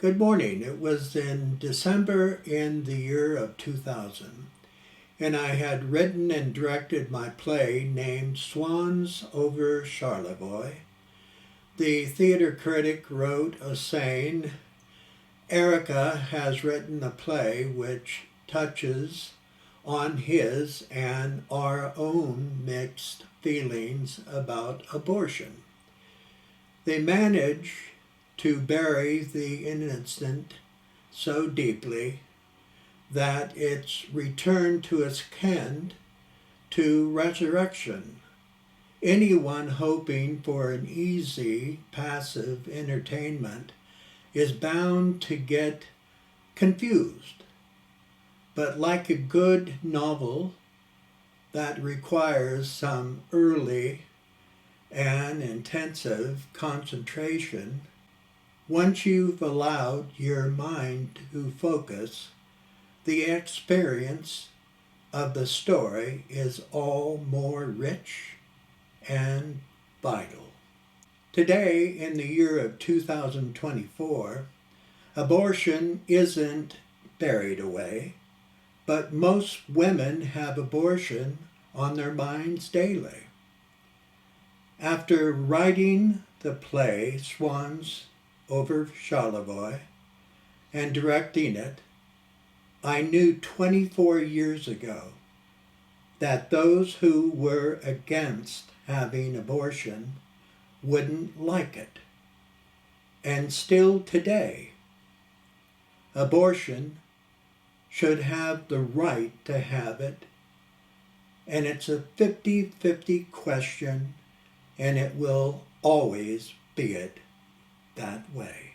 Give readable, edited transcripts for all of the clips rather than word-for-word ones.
Good morning. It was in December in the year of 2000, and I had written and directed my play named Swans Over Charlevoix. The theater critic wrote a saying, Erreca has written a play which touches on his and our own mixed feelings about abortion. They manage to bury the innocent so deeply that it's returned to its kin to resurrection. Anyone hoping for an easy, passive entertainment is bound to get confused. But like a good novel that requires some early and intensive concentration, once you've allowed your mind to focus, the experience of the story is all more rich and vital. Today, in the year of 2024, abortion isn't buried away, but most women have abortion on their minds daily. After writing the play Swans Over Charlevoix and directing it, I knew 24 years ago that those who were against having abortion wouldn't like it. And still today, abortion should have the right to have it, and it's a 50-50 question, and it will always be it that way.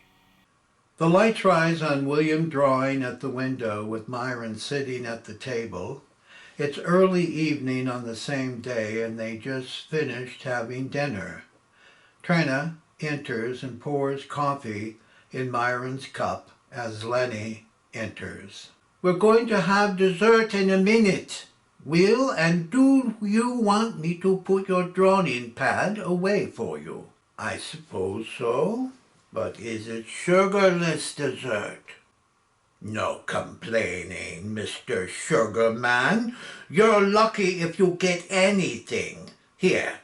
The lights rise on William drawing at the window with Myron sitting at the table. It's early evening on the same day and they just finished having dinner. Trina enters and pours coffee in Myron's cup as Lenny enters. We're going to have dessert in a minute, Will, and do you want me to put your drawing pad away for you? I suppose so. But is it sugarless dessert? No complaining, Mr. Sugarman. You're lucky if you get anything. Here,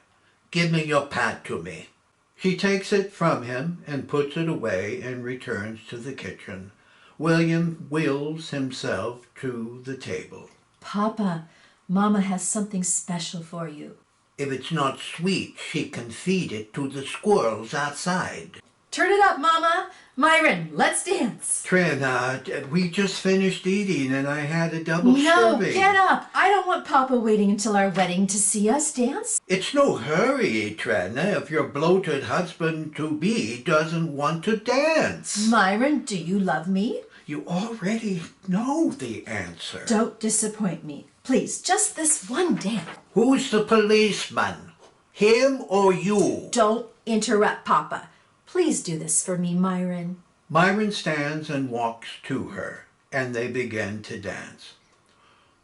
give me your pad to me. She takes it from him and puts it away and returns to the kitchen. William wheels himself to the table. Papa, Mama has something special for you. If it's not sweet, she can feed it to the squirrels outside. Turn it up, Mama. Myron, let's dance. Trina, we just finished eating and I had a double serving. No, get up. I don't want Papa waiting until our wedding to see us dance. It's no hurry, Trina, if your bloated husband-to-be doesn't want to dance. Myron, do you love me? You already know the answer. Don't disappoint me. Please, just this one dance. Who's the policeman? Him or you? Don't interrupt, Papa. Please do this for me, Myron. Myron stands and walks to her, and they begin to dance.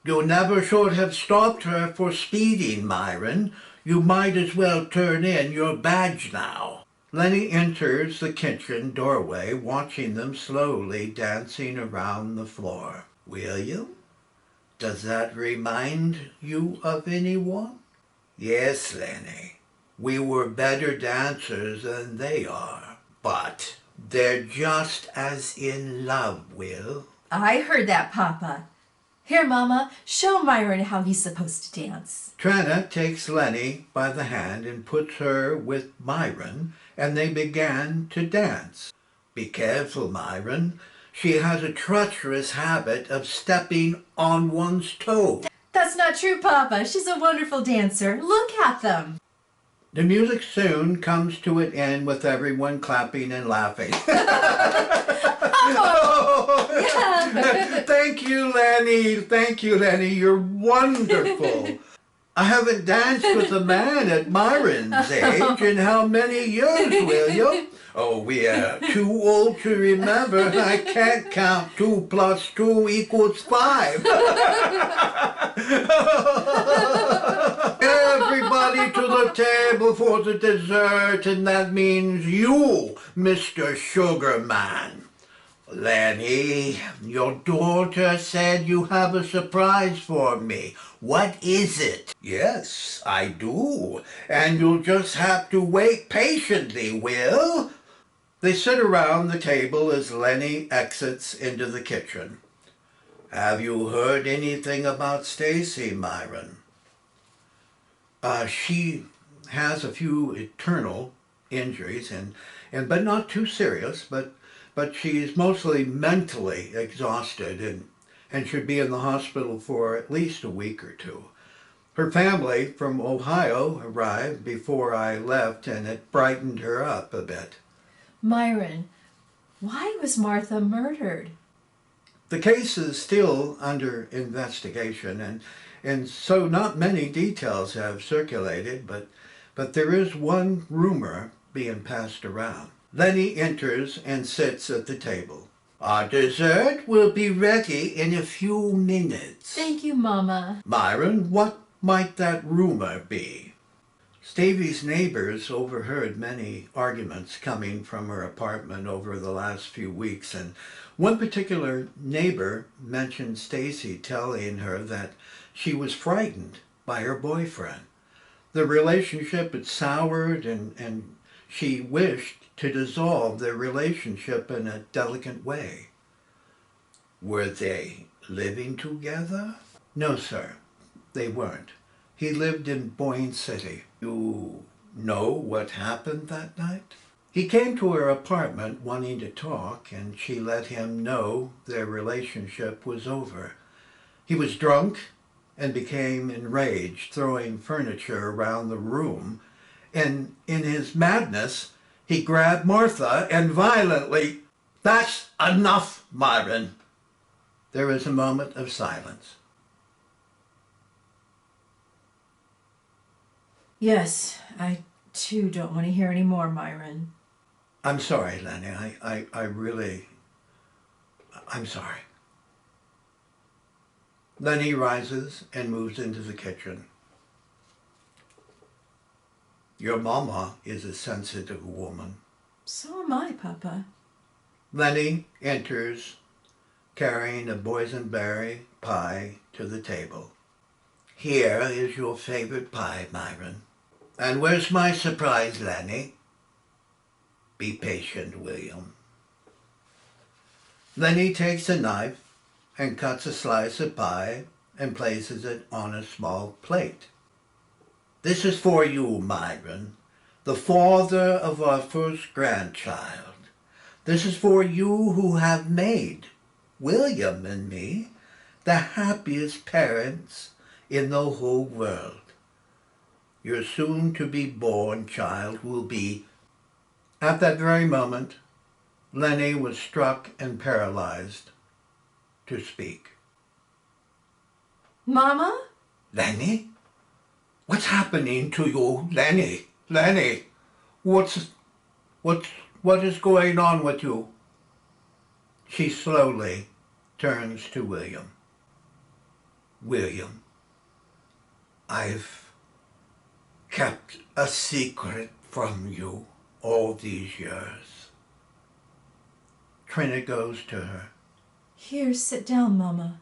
You never should have stopped her for speeding, Myron. You might as well turn in your badge now. Lenny enters the kitchen doorway, watching them slowly dancing around the floor. William, does that remind you of anyone? Yes, Lenny. We were better dancers than they are, but they're just as in love, Will. I heard that, Papa. Here, Mama, show Myron how he's supposed to dance. Trina takes Lenny by the hand and puts her with Myron, and they began to dance. Be careful, Myron. She has a treacherous habit of stepping on one's toe. That's not true, Papa. She's a wonderful dancer. Look at them. The music soon comes to an end with everyone clapping and laughing. Thank you, Lenny. Thank you, Lenny. You're wonderful. I haven't danced with a man at Myron's age in how many years, William? Oh, we're too old to remember. I can't count 2 plus 2 equals 5. Everybody to the table for the dessert, and that means you, Mr. Sugarman. Lenny, your daughter said you have a surprise for me. What is it? Yes, I do. And you'll just have to wait patiently, Will. They sit around the table as Lenny exits into the kitchen. Have you heard anything about Stacy, Myron? She has a few internal injuries, but not too serious, but she's mostly mentally exhausted and should be in the hospital for at least a week or two. Her family from Ohio arrived before I left, and it brightened her up a bit. Myron, why was Martha murdered? The case is still under investigation, and so not many details have circulated, but there is one rumor being passed around. Lenny enters and sits at the table. Our dessert will be ready in a few minutes. Thank you, Mama. Myron, what might that rumor be? Stevie's neighbors overheard many arguments coming from her apartment over the last few weeks, and one particular neighbor mentioned Stacy telling her that she was frightened by her boyfriend. The relationship had soured, and she wished to dissolve their relationship in a delicate way. Were they living together? No, sir, they weren't. He lived in Boyne City. You know what happened that night? He came to her apartment wanting to talk, and she let him know their relationship was over. He was drunk and became enraged, throwing furniture around the room, and in his madness, he grabbed Martha and violently... That's enough, Myron. There was a moment of silence. Yes, I too don't want to hear any more, Myron. I'm sorry, Lenny. I'm sorry. Lenny rises and moves into the kitchen. Your mama is a sensitive woman. So am I, Papa. Lenny enters, carrying a boysenberry pie to the table. Here is your favorite pie, Myron. And where's my surprise, Lenny? Be patient, William. Lenny takes a knife and cuts a slice of pie and places it on a small plate. This is for you, Myron, the father of our first grandchild. This is for you who have made William and me the happiest parents in the whole world. Your soon-to-be-born child will be... At that very moment, Lenny was struck and paralyzed to speak. Mama? Lenny? What's happening to you, Lenny? Lenny, what is going on with you? She slowly turns to William. William, I've kept a secret from you all these years. Trina goes to her. Here, sit down, Mama.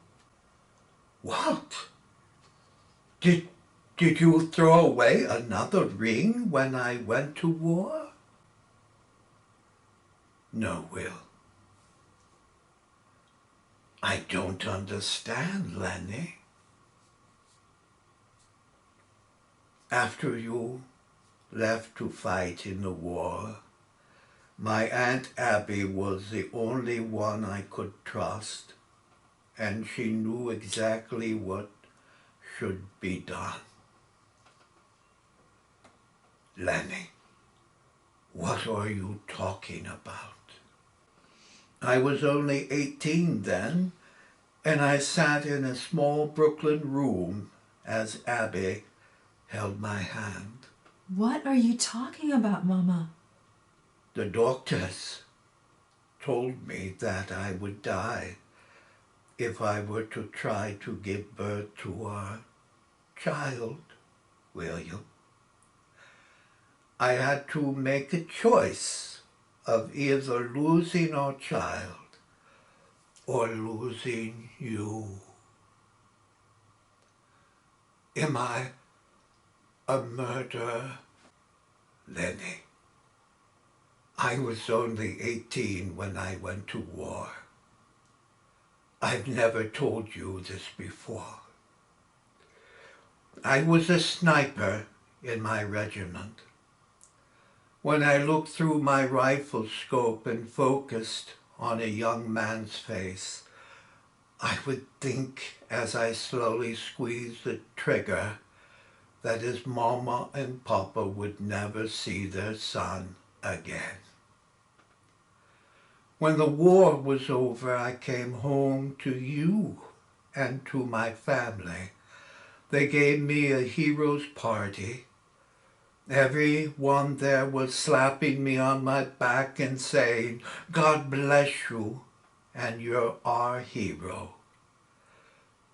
What? Did you throw away another ring when I went to war? No, Will. I don't understand, Lenny. After you left to fight in the war, my Aunt Abby was the only one I could trust, and she knew exactly what should be done. Lenny, what are you talking about? I was only 18 then, and I sat in a small Brooklyn room as Abby held my hand. What are you talking about, Mama? The doctors told me that I would die if I were to try to give birth to our child, William. I had to make a choice of either losing our child or losing you. Am I a murderer? Lenny, I was only 18 when I went to war. I've never told you this before. I was a sniper in my regiment. When I looked through my rifle scope and focused on a young man's face, I would think as I slowly squeezed the trigger that his mama and papa would never see their son again. When the war was over, I came home to you and to my family. They gave me a hero's party. Everyone there was slapping me on my back and saying, "God bless you, and you're our hero."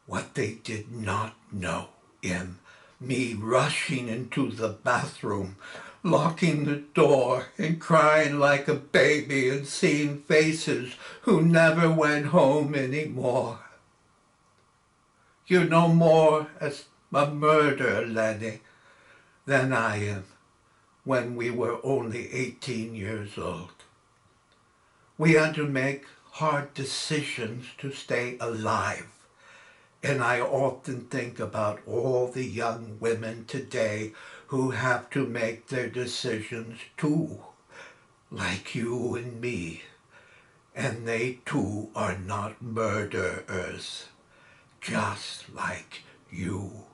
What they did not know in me rushing into the bathroom, locking the door and crying like a baby and seeing faces who never went home anymore. You're no more as a murderer, Lenny, than I am when we were only 18 years old. We had to make hard decisions to stay alive. And I often think about all the young women today who have to make their decisions too, like you and me. And they too are not murderers, just like you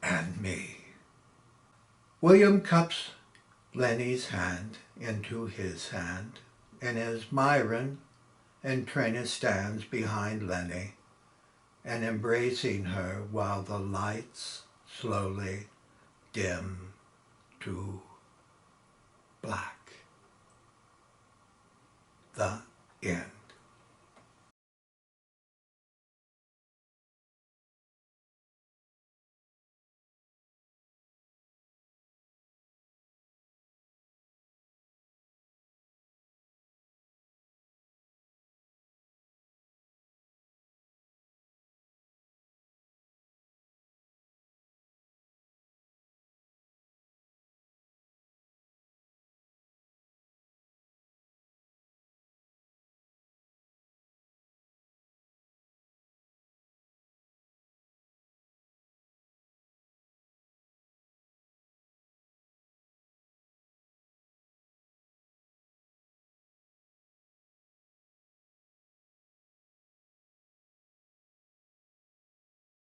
and me. William cups Lenny's hand into his hand, and as Myron and Trina stands behind Lenny and embracing her while the lights slowly dim to black. The end.